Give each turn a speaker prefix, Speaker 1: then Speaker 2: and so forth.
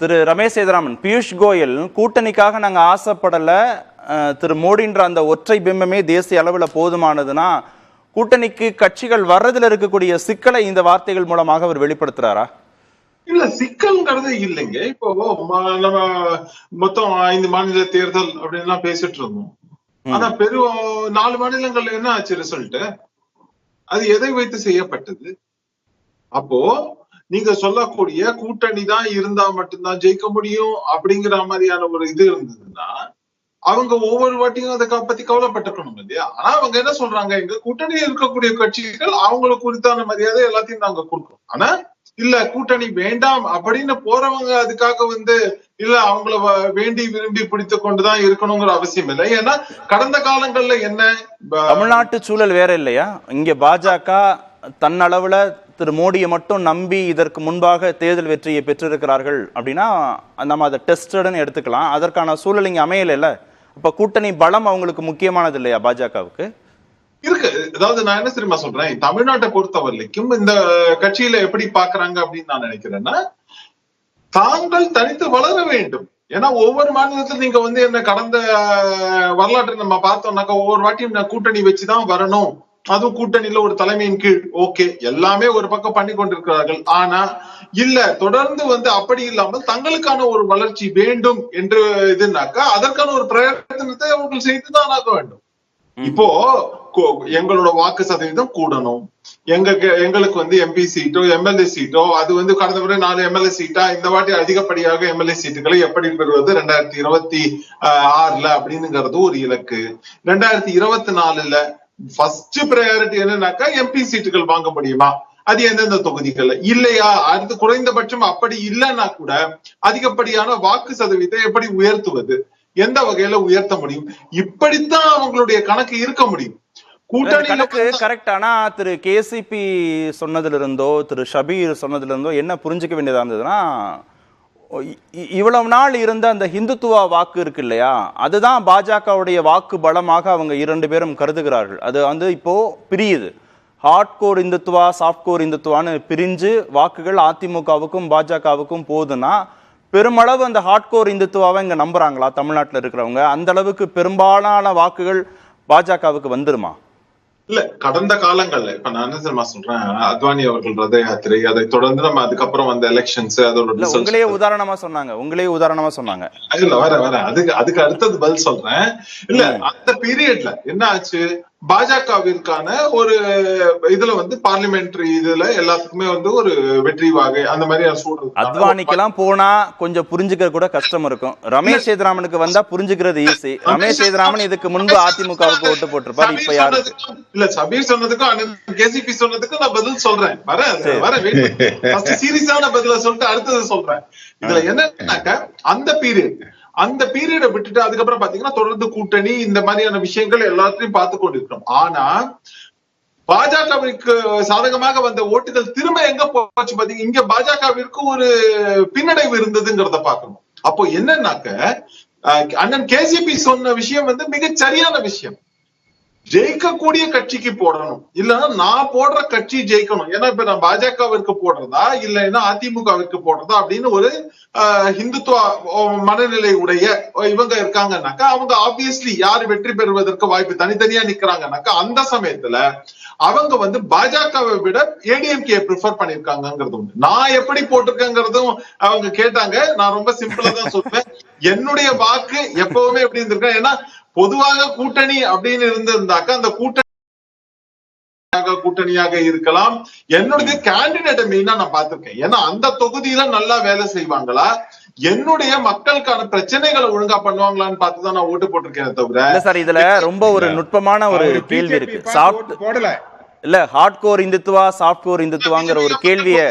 Speaker 1: திரு ரமேஷ் சேதுராமன், பியூஷ் கோயல் கூட்டணிக்காக நாங்க ஆசைப்படல, திரு மோடின்ற அந்த ஒற்றை பிம்பமே தேசிய அளவில் போதுமானதுன்னா கூட்டணிக்கு கட்சிகள் வர்றதுல இருக்கக்கூடிய சிக்கலை இந்த வார்த்தைகள் மூலமாக அவர் வெளிப்படுத்துறாரா?
Speaker 2: இல்ல, சிக்கல்ங்கிறது இல்லைங்க. இப்போ நம்ம மொத்தம் 5 மாநில தேர்தல் அப்படின்னு பேசிட்டு இருந்தோம். ஆனா 4 மாநிலங்கள்ல என்ன ஆச்சு ரிசல்ட்? அது எதை வைத்து செய்யப்பட்டது? அப்போ நீங்க சொல்லக்கூடிய கூட்டணி தான் இருந்தா மட்டும்தான் ஜெயிக்க முடியும் அப்படிங்கிற மாதிரியான ஒரு இது இருந்ததுன்னா அவங்க ஒவ்வொரு வாட்டியும் அதை பத்தி கவலைப்பட்டிருக்கணும் இல்லையா? ஆனா அவங்க என்ன சொல்றாங்க, எங்க கூட்டணியில் இருக்கக்கூடிய கட்சிகள் அவங்களுக்கு குறித்தான மரியாதை எல்லாத்தையும் நாங்க கொடுக்கணும். ஆனா இல்ல, கூட்டணி வேண்டாம் அப்படின்னு போறவங்க அதுக்காக இல்ல அவங்கள வேண்டி விரும்பி பிடித்து கொண்டுதான் இருக்கணுங்கிற அவசியம் இல்லை. ஏன்னா கடந்த காலங்கள்ல என்ன
Speaker 1: தமிழ்நாட்டு சூழல் வேற இல்லையா? இங்க பாஜக தன்னளவுல திரு மோடியை மட்டும் நம்பி இதற்கு முன்பாக தேர்தல் வெற்றியை பெற்றிருக்கிறார்கள் அப்படின்னா நம்ம அதை டெஸ்டட்னு எடுத்துக்கலாம். அதற்கான சூழல் இங்க அமையல. இப்ப கூட்டணி பலம் அவங்களுக்கு முக்கியமானது இல்லையா பாஜகவுக்கு?
Speaker 2: இருக்கு. அதாவது நான் என்ன தெரியுமா சொல்றேன், தமிழ்நாட்டை பொறுத்த வரைக்கும் இந்த கட்சியில எப்படி பாக்குறாங்க அப்படின்னு நான் நினைக்கிறேன்னா, தாங்கள் தனித்து வளர வேண்டும். ஏன்னா ஒவ்வொரு மாநிலத்திலும் நீங்க என்ன கடந்த வரலாற்றை நம்ம பார்த்தோம்னாக்கா ஒவ்வொரு வாட்டியும் கூட்டணி வச்சுதான் வரணும், அதுவும் கூட்டணியில ஒரு தலைமையின் கீழ் ஓகே எல்லாமே ஒரு பக்கம் பண்ணி கொண்டிருக்கிறார்கள். ஆனா இல்ல, தொடர்ந்து அப்படி இல்லாமல் தங்களுக்கான ஒரு வளர்ச்சி வேண்டும் என்று இதுனாக்கா அதற்கான ஒரு பிரயத்தனத்தை அவர்கள் செய்துதான் ஆக வேண்டும். இப்போ எங்களோட வாக்கு சதவீதம் கூடணும், எங்களுக்கு எம்பி சீட்டோ எம்எல்ஏ சீட்டோ அது கடந்த முறை 4 எம்எல்ஏ சீட்டா, இந்த வாட்டி அதிகப்படியாக எம்எல்ஏ சீட்டுகளை எப்படி பெறுவது 2026 அப்படிங்கிறது ஒரு இலக்கு. 2024 ஃபர்ஸ்ட் பிரையாரிட்டி என்னன்னாக்கா எம்பி சீட்டுகள் வாங்க முடியுமா, அது எந்தெந்த தொகுதிகள்ல இல்லையா, அடுத்து குறைந்தபட்சம் அப்படி இல்லைன்னா கூட அதிகப்படியான வாக்கு சதவீதத்தை எப்படி உயர்த்துவது, எந்த வகையில உயர்த்த முடியும், இப்படித்தான் அவங்களுடைய கணக்கு இருக்க முடியும்.
Speaker 1: கூட்டணி கரெக்ட். ஆனா திரு கேசிபி சொன்னதுல இருந்தோ திரு ஷபீர் சொன்னதுல இருந்தோ என்ன புரிஞ்சுக்க வேண்டியதா இருந்ததுன்னா, இவ்வளவு நாள் இருந்த அந்த ஹிந்துத்துவா வாக்கு இருக்கு இல்லையா, அதுதான் பாஜகவுடைய வாக்கு பலமாக அவங்க 2 பேரும் கருதுகிறார்கள். அது இப்போ பிரியுது. Hard core Hindutva, soft core இந்துத்துவான்னு பிரிஞ்சு வாக்குகள் அதிமுகவுக்கும் பாஜகவுக்கும் போகுதுன்னா பெருமளவு அந்த ஹார்ட் கோர் இந்துத்துவாவை இங்க நம்புறாங்களா தமிழ்நாட்டில் இருக்கிறவங்க? அந்த அளவுக்கு பெரும்பாலான வாக்குகள் பாஜகவுக்கு வந்துருமா?
Speaker 2: இல்ல, கடந்த காலங்கள்ல இப்ப நான் என்ன தெரியுமா சொல்றேன், அத்வானி அவர்கள் ரத யாத்திரை, அதை தொடர்ந்து நம்ம அதுக்கப்புறம் எலெக்ஷன்ஸ், அதோட
Speaker 1: உங்களே உதாரணமா சொன்னாங்க.
Speaker 2: இல்ல வர அதுக்கு அடுத்தது பதில் சொல்றேன். இல்ல, அந்த பீரியட்ல என்ன ஆச்சு, பாஜகவிற்கான ஒரு இதுல பார்லிமெண்டரி இதுல எல்லாத்துக்குமே ஒரு வெற்றி வாகை அந்த மாதிரி சூழல்.
Speaker 1: அத்வானிக்கெல்லாம் போனா கொஞ்சம் புரிஞ்சுக்க கூட கஷ்டம் இருக்கும். ரமேஷ் சேதுராமனுக்கு வந்தா புரிஞ்சுக்கிறது ஈஸி. ரமேஷ் சேதுராமன் இதுக்கு முன்பு அதிமுகவுக்கு ஓட்டு போட்டிருப்பாரு. இப்ப யாரு
Speaker 2: இல்ல, சபீர் சொன்னதுக்கும் கேசிபி சொன்னதுக்கும் நான் பதில் சொல்றேன். சீரியஸான பதில சொல்லிட்டு அடுத்தது சொல்றேன். இதுல என்னன்னாக்க அந்த பீரியடை விட்டுட்டு அதுக்கப்புறம் பாத்தீங்கன்னா தொடர்ந்து கூட்டணி இந்த மாதிரியான விஷயங்கள் எல்லாத்தையும் பார்த்து கொண்டிருக்கிறோம். ஆனா பாஜகவிற்கு சாதகமாக வந்த ஓட்டுகள் திரும்ப எங்க போச்சு பாத்தீங்க, இங்க பாஜகவிற்கு ஒரு பின்னடைவு இருந்ததுங்கிறத பாக்கணும். அப்போ என்னன்னாக்க அண்ணன் கேசிபி சொன்ன விஷயம் மிகச் சரியான விஷயம். ஜெயிக்கக்கூடிய கட்சிக்கு போடணும், இல்லைன்னா நான் போடுற கட்சி ஜெயிக்கணும். ஏன்னா இப்ப நான் பாஜகவிற்கு போடுறதா இல்லைன்னா அதிமுகவிற்கு போடுறதா அப்படின்னு ஒரு ஹிந்துத்துவ மனநிலை உடைய இவங்க இருக்காங்கன்னாக்கா அவங்க ஆப்வியஸ்லி யாரு வெற்றி பெறுவதற்கு வாய்ப்பு, தனித்தனியா நிக்கிறாங்கன்னாக்கா அந்த சமயத்துல அவங்க பாஜகவை விட ஏடிஎம்கே ப்ரிஃபர் பண்ணிருக்காங்கிறது ஒண்ணு. நான் எப்படி போட்டிருக்கேங்கிறதும் அவங்க கேட்டாங்க. நான் ரொம்ப சிம்பிளா தான் சொல்றேன், என்னுடைய வாக்கு எப்பவுமே எப்படி இருந்திருக்கேன். ஏன்னா பொதுவாக கூட்டணி அப்படின்னு இருந்திருந்தாக்க அந்த கூட்டணியாக இருக்கலாம். என்னுடைய கேண்டிடேட்டை மெயினா நான் பார்த்திருக்கேன். ஏன்னா அந்த தொகுதியில நல்லா வேலை செய்வாங்களா, என்னுடைய மக்களுக்கான பிரச்சனைகளை ஒழுங்கா பண்ணுவாங்களான்னு பார்த்துதான் நான் ஓட்டு போட்டிருக்கேன். தவிர
Speaker 1: சார் இதுல ரொம்ப ஒரு நுட்பமான ஒரு கேள்வி இருக்கு. சாஃப்ட் இல்ல hard core Hindutva soft core இந்துத்துவாங்கிற ஒரு கேள்வியை